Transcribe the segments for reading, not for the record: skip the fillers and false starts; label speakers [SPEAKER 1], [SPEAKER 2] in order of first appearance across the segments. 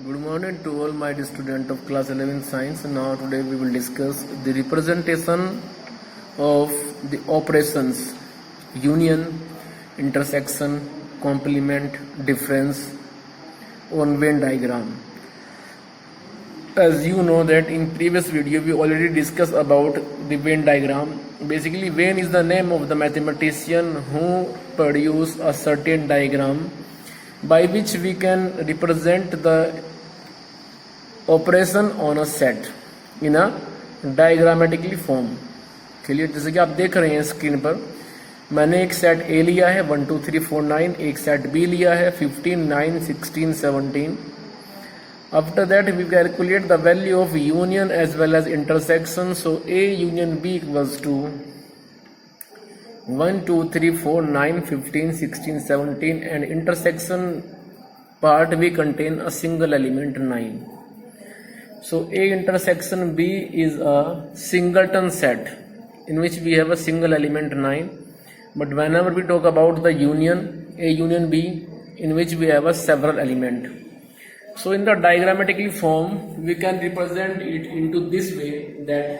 [SPEAKER 1] Good morning to all my dear student of class 11 science. Now today we will discuss the representation of the operations union, intersection, complement, difference on Venn diagram. As you know that in previous video we already discussed about the Venn diagram. Basically Venn is the name of the mathematician who produced a certain diagram by which we can represent the operation on a set in a diagrammatically form. Clear? जैसे कि आप देख रहे हैं screen पर, मैंने एक set ए लिया है 1 2 3 4 9, एक सेट बी लिया है 15 9 16 17. After that we calculate the value of union as well as intersection. So A union B equals to 1 2 3 4 9 15 16 17, and intersection part we contain a single element 9. So A intersection B is a singleton set in which we have a single element 9. But whenever we talk about the union A union B, in which we have a several element. So in the diagrammatically form we can represent it into this way, that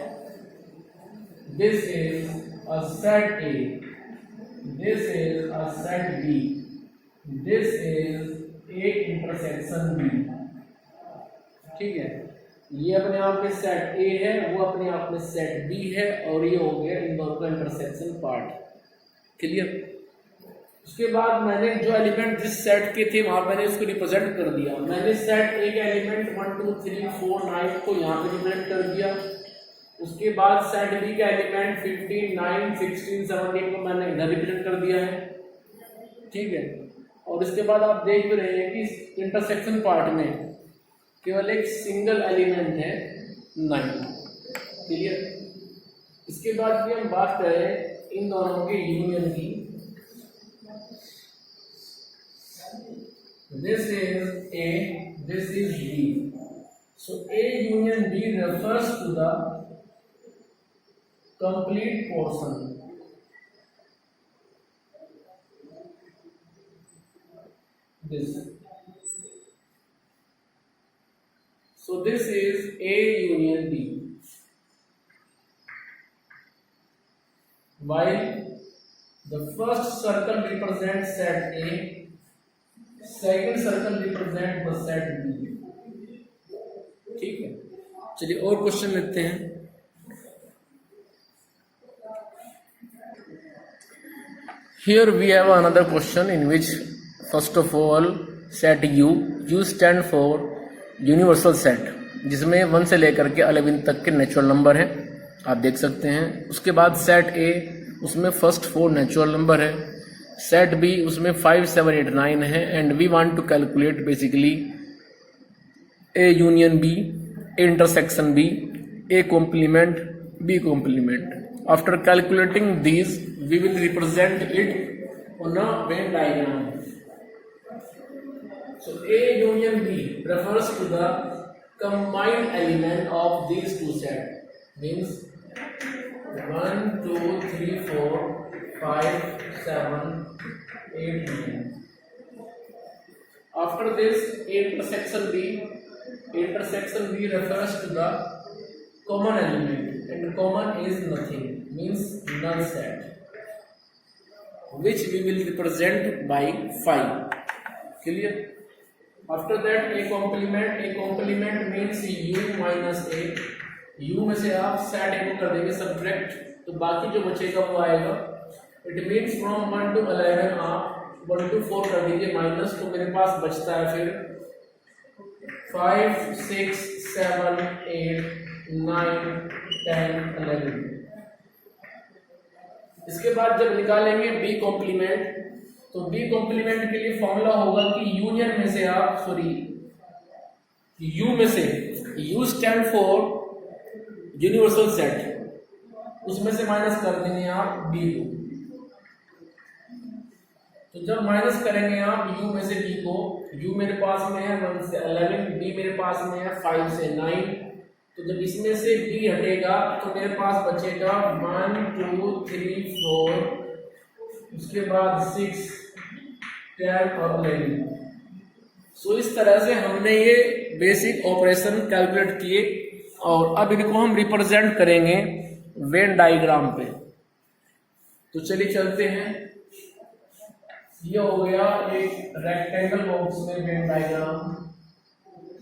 [SPEAKER 1] this is a set A, this is a set B, this is A intersection B. ठीक है, ये अपने आप में set A है, वो अपने आप में सेट B है, और ये हो गया इन दोनों का इंटरसेक्शन पार्ट. क्लियर? उसके बाद मैंने जो एलिमेंट जिस सेट के थे वहां मैंने इसको रिप्रेजेंट कर दिया. मैंने सेट ए का एलिमेंट 1 2 3 4 9 को यहाँ पे रिप्रेजेंट कर दिया. उसके बाद सेट बी का एलिमेंट 15 9 16 17 को मैंने इधर रिप्रेजेंट कर दिया है. ठीक है, और इसके बाद आप देख भी रहे हैं कि इंटरसेक्शन पार्ट में केवल एक सिंगल एलिमेंट है 9. क्लियर? इसके बाद भी हम बात करें इन दोनों के यूनियन की. This is A, this is B. So A union B refers to the complete portion. This. So this is A union B. While the first circle represents set A, second circle represent the set B. ठीक है, चलिए और question लेते हैं. Here we have another question in which first of all set U stand for universal set, जिसमें 1 से लेकर के 11 तक के नेचुरल नंबर हैं, आप देख सकते हैं. उसके बाद सेट A, उसमें फर्स्ट 4 नेचुरल नंबर है. सेट बी, उसमें 5 7 8 9 है. And we want to calculate basically A union B, A intersection B, A complement, B complement. After calculating these we will represent it on a Venn diagram. So A union B refers to the combined element of these two sets, means 1 2 3 4 5 7 8 9. After this intersection B refers to the common element, and common is nothing, means null set, which we will represent by 5. Clear? After that a complement means U minus A. U में से आप set A को कर देंगे subtract, तो बाकी जो बचेगा वो आएगा. इट मीन्स फ्रॉम 1 to 11 आप 1 to 4 कर दीजिए माइनस, तो मेरे पास बचता है फिर 5 6 7 8 9 10 11. इसके बाद जब निकालेंगे बी कॉम्प्लीमेंट, तो बी कॉम्प्लीमेंट के लिए फॉर्मूला होगा कि यूनियन में से आप यू में से you stand for universal set, उसमें से माइनस कर देंगे आप बी को. तो जब माइनस करेंगे आप u में से b को, u मेरे पास में है 1 से 11, b मेरे पास में है 5 से 9, तो जब इसमें से b हटेगा तो मेरे पास बचेगा 1 2 3 4, उसके बाद 6 10 और 11. सो इस तरह से हमने ये बेसिक ऑपरेशन कैलकुलेट किए और अब इनको हम रिप्रेजेंट करेंगे वेन डायग्राम पे। तो चलिए चलते हैं। ये हो गया एक रेक्टेंगल बॉक्स में वेन डायग्राम।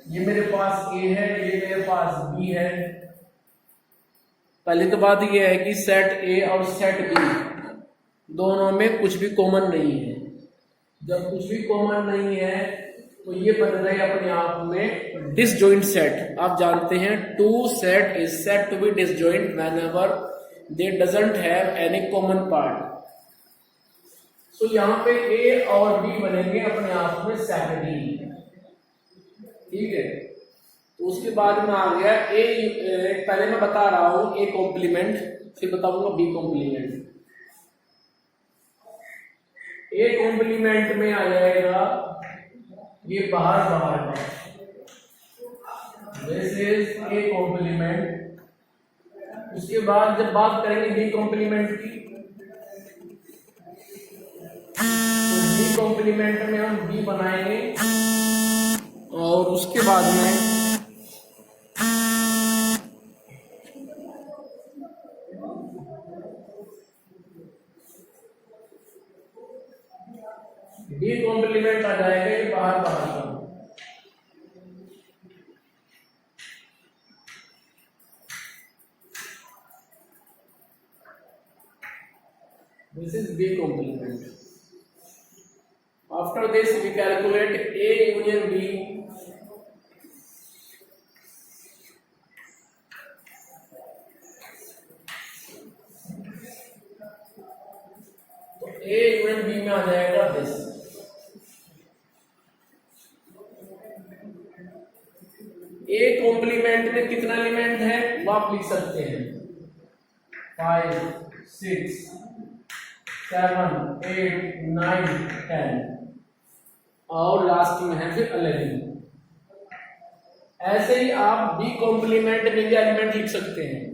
[SPEAKER 1] ये मेरे पास ए है, ये मेरे पास बी है। पहली तो बात ये है कि सेट ए और सेट बी दोनों में कुछ भी कॉमन नहीं है। जब कुछ भी कॉमन नहीं है तो ये बन रहे अपने आप में डिसजॉइंट सेट। आप जानते हैं two set is set to be disjoint whenever they doesn't have any common part. So यहाँ पे ए और बी बनेंगे अपने आप में सेट डी। ठीक है, तो उसके बाद में आ गया ए। पहले मैं बता रहा हूं ए कॉम्प्लीमेंट, फिर बताऊंगा बी कॉम्प्लीमेंट। ए कॉम्प्लीमेंट में आ जाएगा ये बाहर का, दिस इज ए कॉम्प्लीमेंट। उसके बाद जब बात करेंगे बी कॉम्प्लीमेंट की, तो बी कॉम्प्लीमेंट में हम बी बनाएंगे और उसके बाद में बी कॉम्प्लीमेंट आ जाएगा ये बाहर का। This is B complement. After this, we calculate A union B. तो A union B में आ जाएगा this. A कॉम्प्लीमेंट में कितना एलिमेंट है वो आप लिख सकते हैं 5, 6, 7, 8, 9, 10 और लास्ट में है फिर 11। ऐसे ही आप बी कॉम्प्लीमेंट में भी एलिमेंट लिख सकते हैं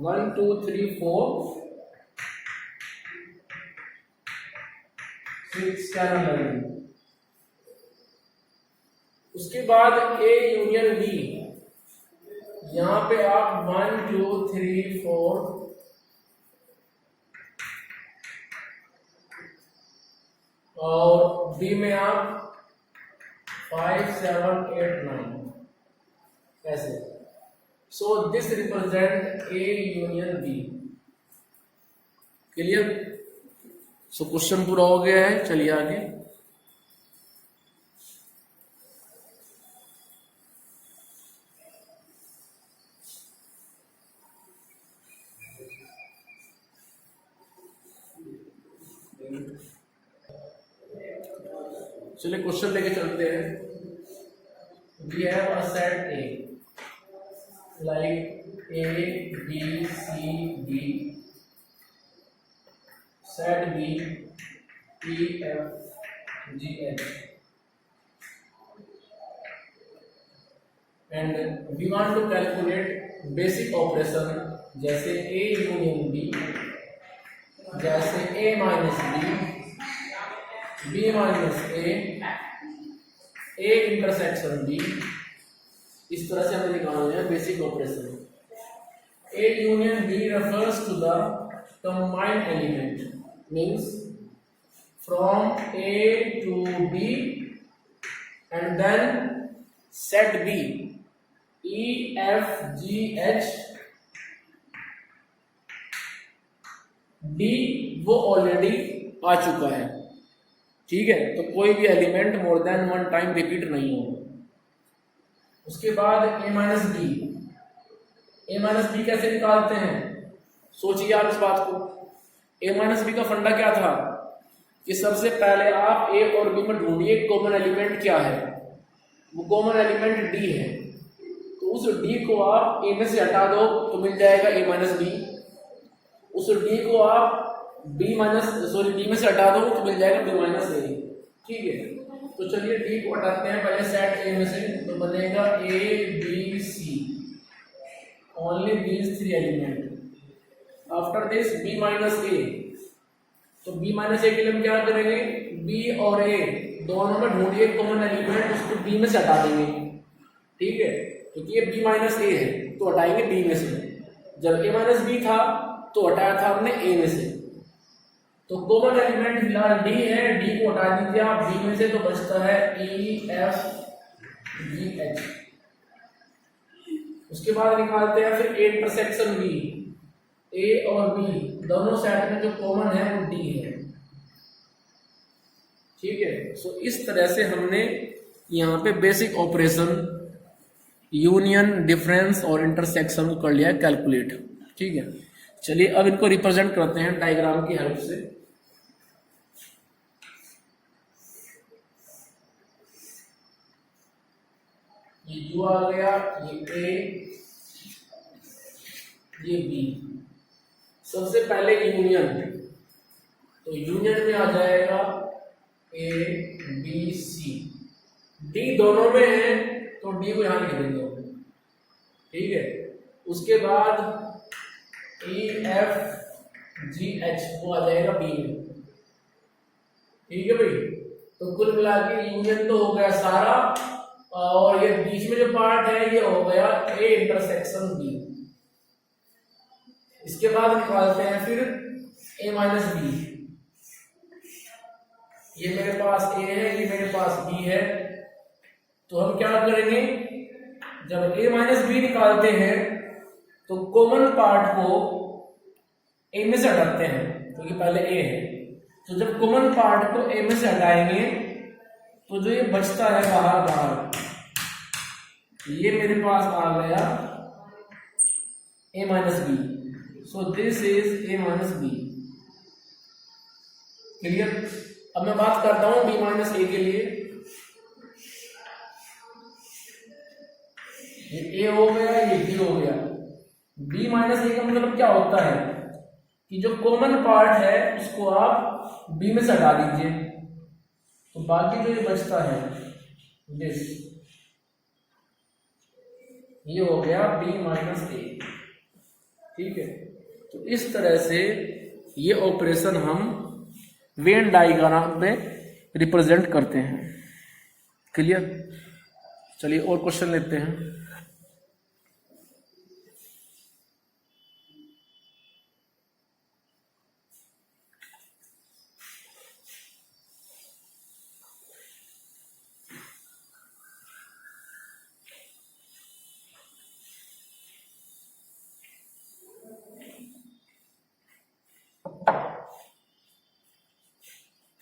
[SPEAKER 1] 1, 2, 3, 4, 6, 10, 11। उसके बाद ए यूनियन बी, यहां पे आप 1, 2, 3, 4 और बी में आप 5, 7, 8, 9 ऐसे। So this represent A union B. Clear? So question पूरा हो गया है। चलिए आगे। चलिए क्वेश्चन लेके चलते हैं। We have a set A like A B C D, set B E F G H, and we want to calculate basic operation जैसे ए यूनियन बी, जैसे A minus B, B minus A intersection B. इस तरह से हमें निकालना है basic operation. A union B refers to the combined element, means from A to B and then set B E F G H D वो already आ चुका है। ठीक है, तो कोई भी element more then 1 time repeat नहीं होगा। उसके बाद ए माइनस बी। ए माइनस बी कैसे निकालते हैं? सोचिए आप इस बात को। ए माइनस बी का फंडा क्या था कि सबसे पहले आप ए और बी में ढूंढिए कॉमन एलिमेंट क्या है। वो कॉमन एलिमेंट डी है, तो उस डी को आप ए में से हटा दो तो मिल जाएगा ए माइनस बी। उस डी को आप डी में से हटा दो तो मिल जाएगा बी माइनस ए। ठीक है, तो चलिए डी को हटाते हैं पहले सेट ए में से, तो बनेगा A B C, only these 3 element. After this B minus A, तो बी माइनस ए के लिए हम क्या करेंगे, बी और ए दोनों में ढूंढिए कॉमन एलिमेंट, उसको बी में से हटा देंगे, ठीक है, क्योंकि ये बी माइनस ए है तो हटाएंगे बी में से। जब ए माइनस बी था तो हटाया था हमने ए में से, तो कॉमन एलिमेंट फिलहाल डी है, डी को हटा दीजिए आप बी में से, तो बचता है ई एफ जी एच। उसके बाद निकालते हैं फिर ए इंटरसेक्शन बी, ए और बी दोनों सेट में जो कॉमन है वो डी है, ठीक है। सो इस तरह से हमने यहाँ पे बेसिक ऑपरेशन यूनियन, डिफरेंस और इंटरसेक्शन को कर लिया कैलकुलेट, ठीक है। चलिए अब इनको रिप्रेजेंट करते हैं डायग्राम की हेल्प से। ये यू आ गया, ये ए, ये बी। सबसे पहले यूनियन, तो यूनियन में आ जाएगा ए बी सी, डी दोनों में है तो डी को यहां लिख देंगे, ठीक है। उसके बाद ई एफ जी एच वो आ जाएगा बी में, ठीक है भाई। तो कुल मिला के यूनियन तो हो गया सारा, और ये बीच में जो पार्ट है ये हो गया ए इंटरसेक्शन बी। इसके बाद निकालते हैं फिर ए माइनस बी, ये मेरे पास ए है, ये मेरे पास बी है, तो हम क्या करेंगे, जब a माइनस बी निकालते हैं तो कॉमन पार्ट को a में से हटाते हैं क्योंकि पहले a है, तो जब कॉमन पार्ट को a में से हटाएंगे तो जो ये बचता है बाहर बाहर, ये मेरे पास आ गया a minus B, so this is a minus B, clear. अब मैं बात करता हूं b माइनस ए के लिए, ये a हो गया, ये b हो गया। b माइनस ए का मतलब क्या होता है कि जो कॉमन पार्ट है उसको आप b में से हटा दीजिए, तो बाकी जो ये बचता है दिस, ये हो गया b माइनस ए, ठीक है। तो इस तरह से ये ऑपरेशन हम वेन डायग्राम में रिप्रेजेंट करते हैं, क्लियर। चलिए और क्वेश्चन लेते हैं।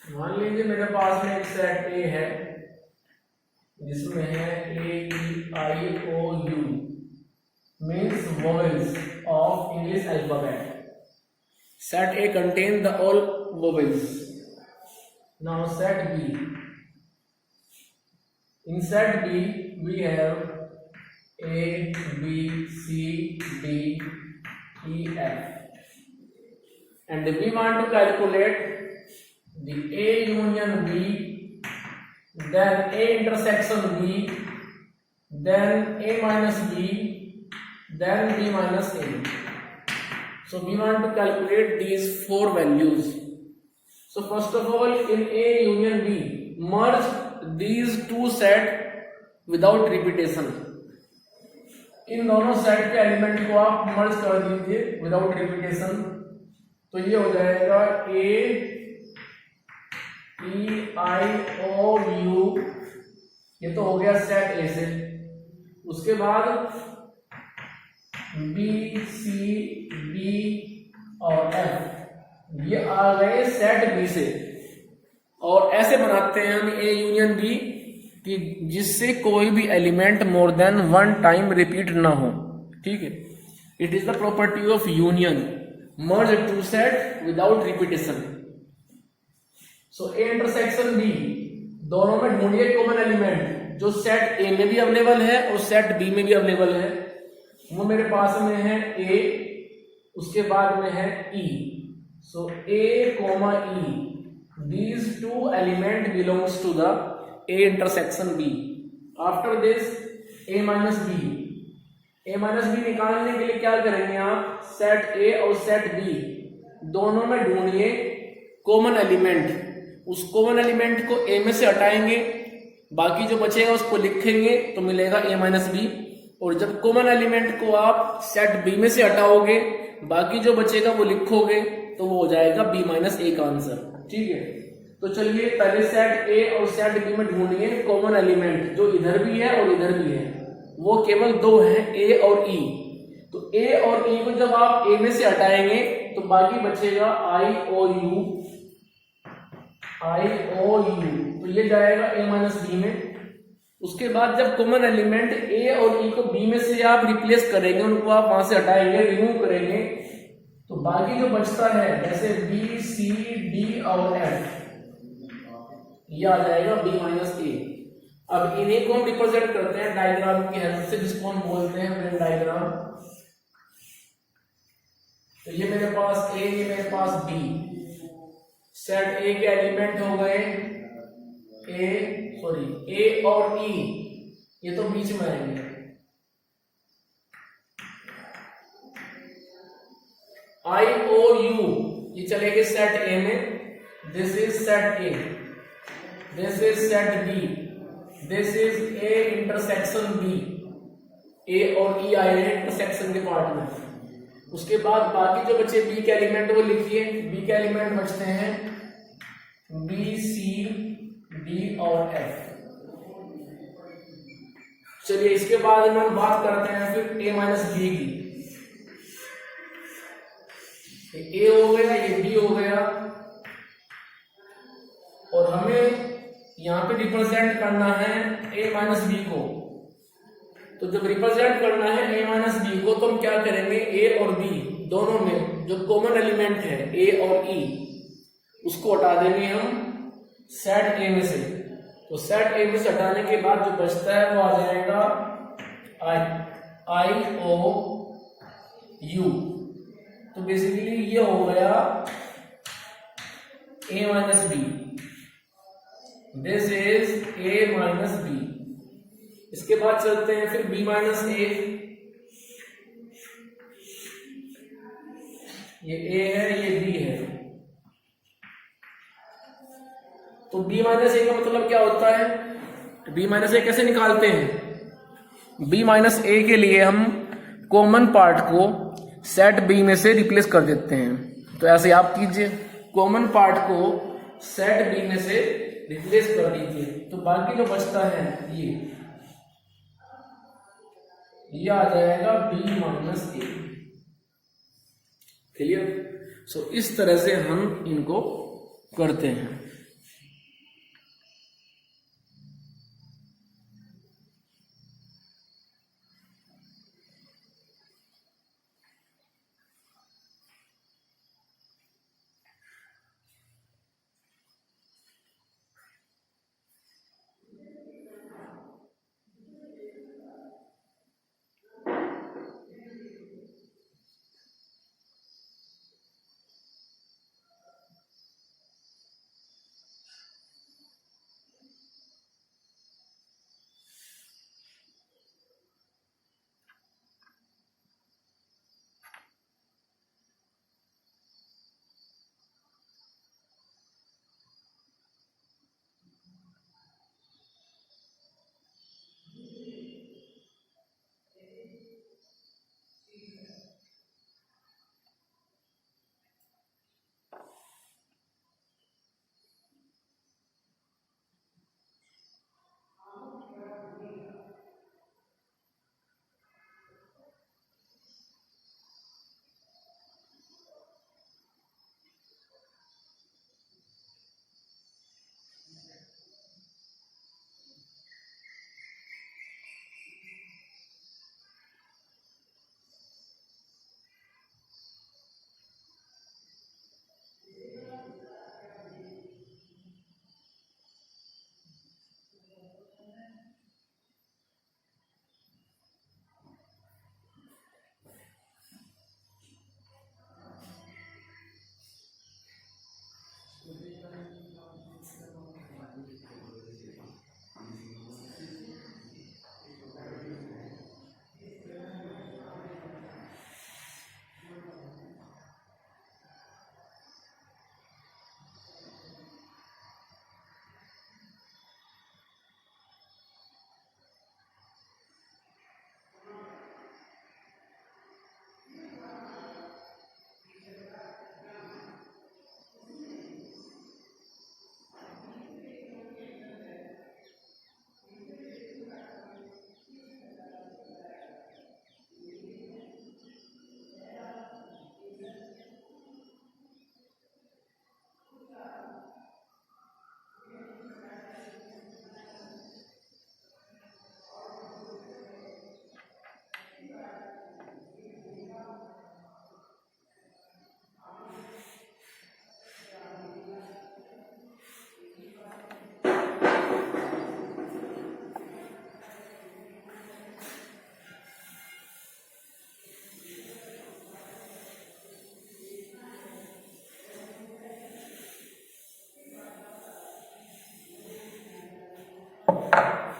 [SPEAKER 1] मान लीजिए मेरे पास में एक सेट ए है जिसमें है A E I O U means vowels of English alphabet. Set A contain the all vowels. Now set B, in set B we have A, B, C, D, E, F, and we want to calculate the A union B, then A intersection B, then A minus B, then B minus A. So we want to calculate these four values. So first of all, in A union B, merge these two set without repetition. इन दोनों set के element को आप मर्ज कर दीजिए without repetition, तो ये हो जाएगा ए ई आई ओ यू, ये तो हो गया सेट ए से। उसके बाद बी सी डी और एफ ये आ गए सेट बी से, और ऐसे बनाते हैं हम ए यूनियन बी कि जिससे कोई भी element more than one time repeat ना हो, ठीक है। It is the property of union, merge two set without repetition. So A intersection B, दोनों में ढूंढिए कॉमन एलिमेंट जो सेट ए में भी अवेलेबल है और सेट बी में भी अवेलेबल है। वो मेरे पास में है ए, उसके बाद में है E. So A comma E, these two element belongs to the A intersection B. After this A minus B, A minus B निकालने के लिए क्या करेंगे आप, सेट A और सेट B दोनों में ढूंढिए कॉमन एलिमेंट उस कॉमन एलिमेंट को ए में से हटाएंगे, बाकी जो बचेगा उसको लिखेंगे तो मिलेगा ए माइनस बी। और जब कॉमन एलिमेंट को आप सेट बी में से हटाओगे, बाकी जो बचेगा वो लिखोगे तो वो हो जाएगा बी माइनस ए का आंसर। ठीक है, तो चलिए पहले सेट ए और सेट बी में ढूंढिए कॉमन एलिमेंट जो इधर भी है और इधर भी है। वो केवल दो हैं, ए और ई। तो ए और ई को जब आप ए में से हटाएंगे तो बाकी बचेगा आई O you, I O you, तो ये जाएगा ए माइनस बी में। उसके बाद जब कॉमन एलिमेंट ए और ई को बी में से आप रिप्लेस करेंगे, उनको आप वहां से हटाएंगे, रिमूव करेंगे, तो बाकी जो बचता है जैसे बी सी डी और एफ, ये आ जाएगा बी माइनस ए। अब इन्हीं को हम रिप्रेजेंट करते हैं डायग्राम की हेल्प से, जिसको हम बोलते हैं वेन डायग्राम। तो ये मेरे पास ए, ये मेरे पास बी। सेट ए के एलिमेंट हो गए ए और ई, ये तो बीच में आएंगे। आई ओ यू ये चलेंगे सेट ए में, this is set A, this is set B, this is A intersection B. A और ई आए हैं इंटरसेक्शन के पार्ट में। उसके बाद बाकी जो बचे बी के एलिमेंट वो लिखिए। बी के एलिमेंट बचते हैं बी सी डी और एफ। चलिए इसके बाद हम बात करते हैं फिर ए माइनस बी की। ए हो गया, ये बी हो गया, और हमें यहां पे रिप्रेजेंट करना है ए माइनस बी को। तो जब रिप्रेजेंट करना है ए माइनस बी को तो हम क्या करेंगे, ए और बी दोनों में जो कॉमन एलिमेंट है ए और ई, उसको हटा देंगे हम सेट ए में से। तो सेट ए में से हटाने के बाद जो बचता है वो आ जाएगा आई ओ यू। तो बेसिकली ये हो गया A minus B, this is A minus B. इसके बाद चलते हैं फिर बी माइनस ए। ये ए है, ये बी है। तो बी माइनस ए का मतलब क्या होता है, बी माइनस ए कैसे निकालते हैं? बी माइनस ए के लिए हम कॉमन पार्ट को सेट बी में से रिप्लेस कर देते हैं। तो ऐसे आप कीजिए, कॉमन पार्ट को सेट बी में से रिप्लेस कर दीजिए, तो बाकी जो बचता है ये आ जाएगा बी माइनस ए। क्लियर? सो इस तरह से हम इनको करते हैं।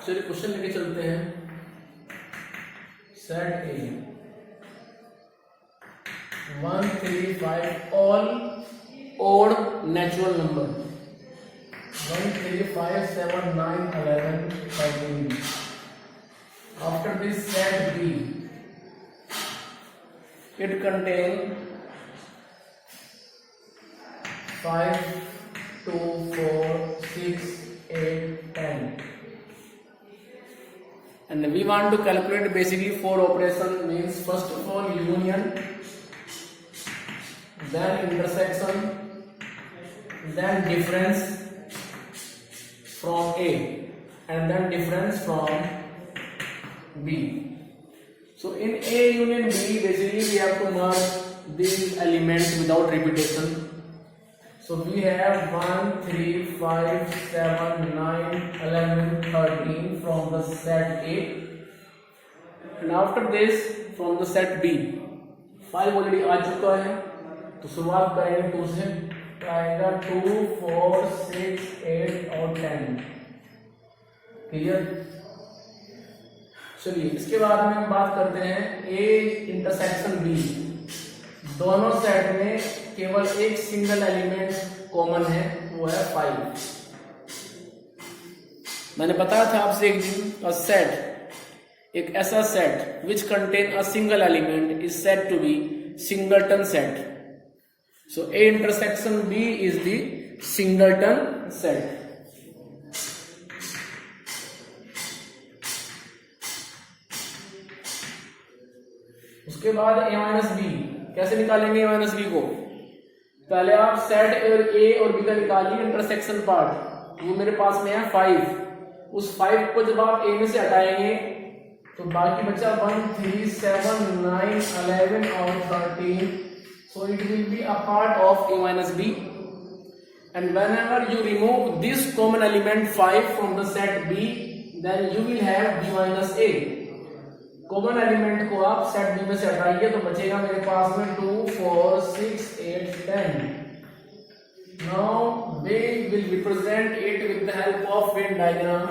[SPEAKER 1] चलिए क्वेश्चन लेके चलते हैं। Set A 1 3 5 all odd natural number 1 3 5 7 9 11 13. After this set B, it contains 5 2 4 6 8 10, and we want to calculate basically 4 operation. Means first of all union, then intersection, then difference from A, and then difference from B. So in A union B, basically we have to merge these elements without repetition. So we have 1 3 5 7 9 11 13 from the set A, and after this from the set B 5 already आ चुका है, तो शुरुआत करेंगे 2 से, तो आएगा 2 4 6 8 और 10। Clear? चलिए इसके बाद में हम बात करते हैं A इंटरसेक्शन B। दोनों सेट में केवल एक सिंगल एलिमेंट कॉमन है, वो है 5। मैंने बताया था आपसे एक दिन, अ सेट, एक ऐसा set which contain a single element is said to be singleton set. So A intersection B is the singleton set. उसके बाद A माइनस बी, कैसे निकालेंगे A माइनस बी को? पहले आप सेट A और B का निकालिए इंटरसेक्शन पार्ट, वो मेरे पास में है 5। उस 5 को जब आप A में से हटाएंगे तो बाकी बचा 1 3 7 9 11 और 13। So it will be a part of A minus B, and whenever you remove this common element 5 from the set B, then you will have B minus A। Common element को आप set B में से हटाइए तो बचेगा मेरे पास में 2 4 6 8 10। Now we will represent it with the help of Venn diagram.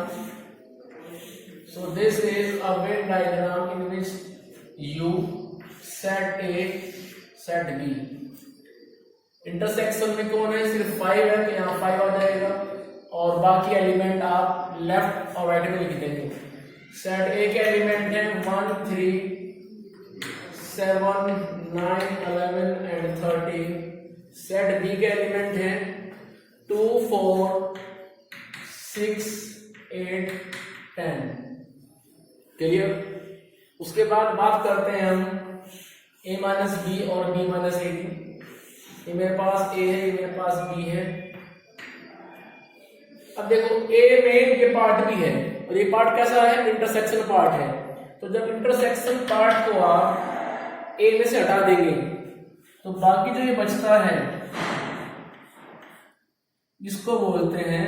[SPEAKER 1] So this is a Venn diagram in which you set A, set B। Intersection में कौन है? सिर्फ 5 है, तो यहाँ 5 आ जाएगा, और बाकी एलिमेंट आप लेफ्ट और राइट में लिख देंगे। सेट ए के एलिमेंट है 1 3 7 9 11 एंड 13। सेट बी के एलिमेंट है 2 4 6 8 10। क्लियर? उसके बाद बात करते हैं हम A माइनस बी और B माइनस ए की। ये मेरे पास A है, ये मेरे पास B है। अब देखो A में ये पार्ट भी है, और ये पार्ट कैसा है? इंटरसेक्शन पार्ट है। तो जब इंटरसेक्शन पार्ट को आप A में से हटा देंगे तो बाकी जो ये बचता है इसको बोलते हैं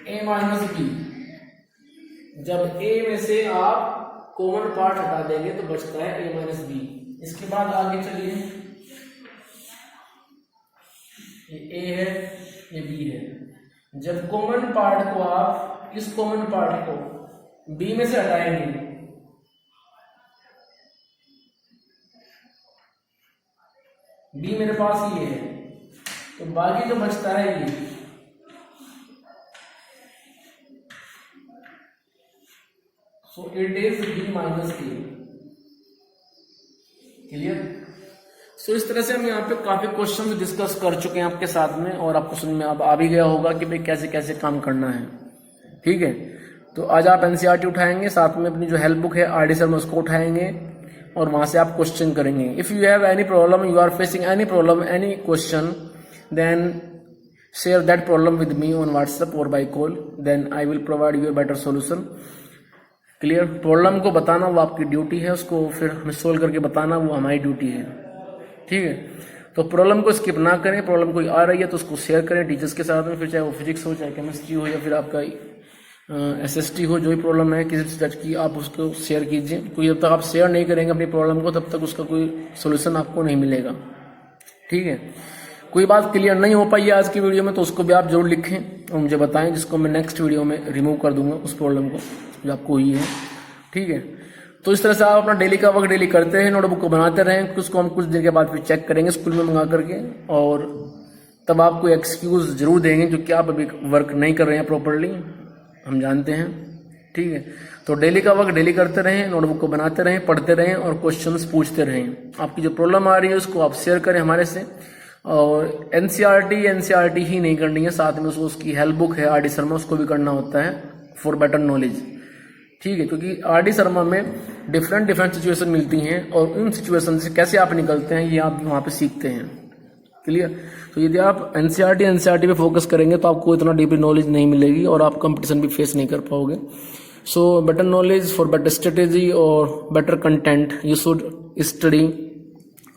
[SPEAKER 1] A माइनस बी। जब A में से आप कॉमन पार्ट हटा देंगे तो बचता है A माइनस बी। इसके बाद आगे चलिए, ये A है, ये B है। जब कॉमन पार्ट को आप, इस कॉमन पार्ट को B में से हटाएंगे B मेरे पास ये है, तो बाकी जो बचता है ये। So it is B minus A। Clear? So इस तरह से हम यहाँ पे काफी क्वेश्चन डिस्कस कर चुके हैं आपके साथ में, और आपको समझ में अब आ भी गया होगा कि भाई कैसे कैसे काम करना है। ठीक है, तो आज आप एनसीईआरटी उठाएंगे, साथ में अपनी जो हेल्प बुक है आरडी शर्मा उसको उठाएंगे, और वहां से आप क्वेश्चन करेंगे। If you have any problem, you are facing any problem, any question, then share that problem with me on WhatsApp और by call, then I will provide you a better solution. Clear? Problem को बताना वो आपकी duty है, उसको फिर हमें solve करके बताना वो हमारी ड्यूटी है। ठीक है, तो प्रॉब्लम को स्किप ना करें। प्रॉब्लम कोई आ रही है तो उसको शेयर करें टीचर्स के साथ में, फिर चाहे वो फिजिक्स हो, चाहे केमिस्ट्री हो, या फिर आपका एसएसटी हो, जो भी प्रॉब्लम है किसी सब्जेक्ट की, आप उसको शेयर कीजिए। क्योंकि जब तक आप शेयर नहीं करेंगे अपनी प्रॉब्लम को, तब तक उसका कोई सोल्यूशन आपको नहीं मिलेगा। ठीक है, कोई बात क्लियर नहीं हो पाई आज की वीडियो में तो उसको भी आप जरूर लिखें और मुझे बताएं, जिसको मैं नेक्स्ट वीडियो में रिमूव कर दूंगा उस प्रॉब्लम को जो आपको हुई है। ठीक है, तो इस तरह से आप अपना डेली का वर्क डेली करते हैं, नोटबुक को बनाते रहें। उसको हम कुछ देर के बाद फिर चेक करेंगे स्कूल में मंगा करके, और तब आपको एक्सक्यूज जरूर देंगे जो कि आप अभी वर्क नहीं कर रहे हैं प्रॉपरली, हम जानते हैं। ठीक है, तो डेली का वर्क डेली करते रहें, नोटबुक को बनाते रहें, पढ़ते रहें और क्वेश्चंस पूछते रहें। आपकी जो प्रॉब्लम आ रही है उसको आप शेयर करें हमारे से, और एनसीईआरटी ही नहीं करनी है, साथ में उसकी हेल्प बुक है आर.डी. शर्मा, उसको भी करना होता है फॉर बेटर नॉलेज। ठीक है, क्योंकि आर.डी. शर्मा में डिफरेंट सिचुएशन मिलती हैं और उन सिचुएशन से कैसे आप निकलते हैं ये आप वहाँ पे सीखते हैं। क्लियर? तो यदि आप एनसीईआरटी पे फोकस करेंगे तो आपको इतना डीपली नॉलेज नहीं मिलेगी और आप कंपटीशन भी फेस नहीं कर पाओगे। So better knowledge for better strategy और better content you should study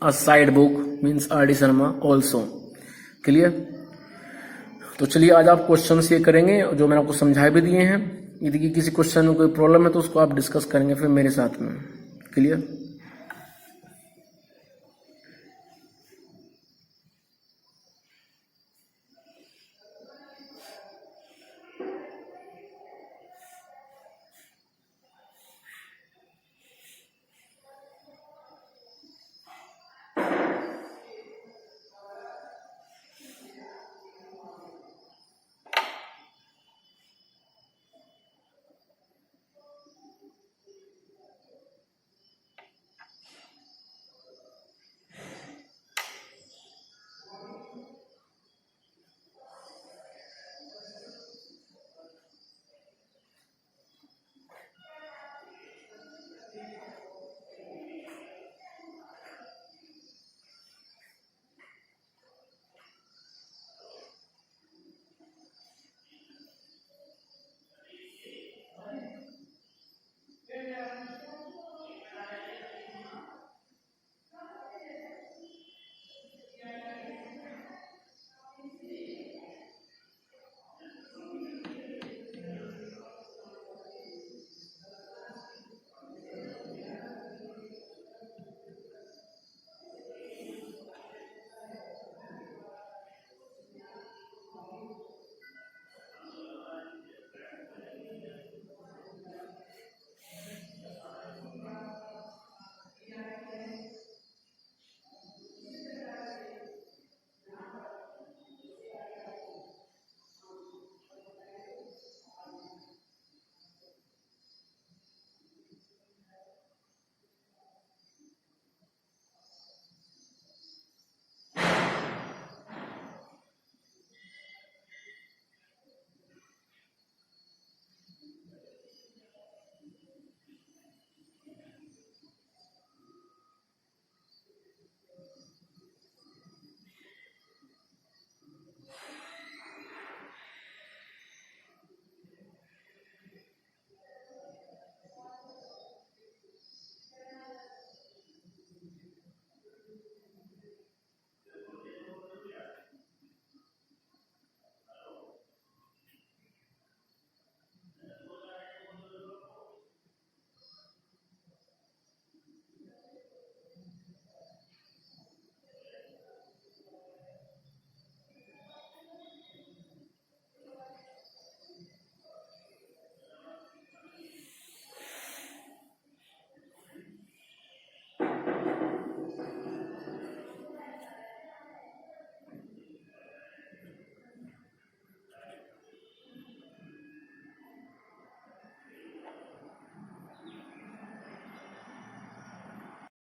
[SPEAKER 1] a side book means RD. Sharma also. Clear? तो चलिए आज आप क्वेश्चंस ये करेंगे जो मैंने आपको समझा भी दिए हैं। यदि किसी क्वेश्चन में कोई प्रॉब्लम है तो उसको आप डिस्कस करेंगे फिर मेरे साथ में। क्लियर?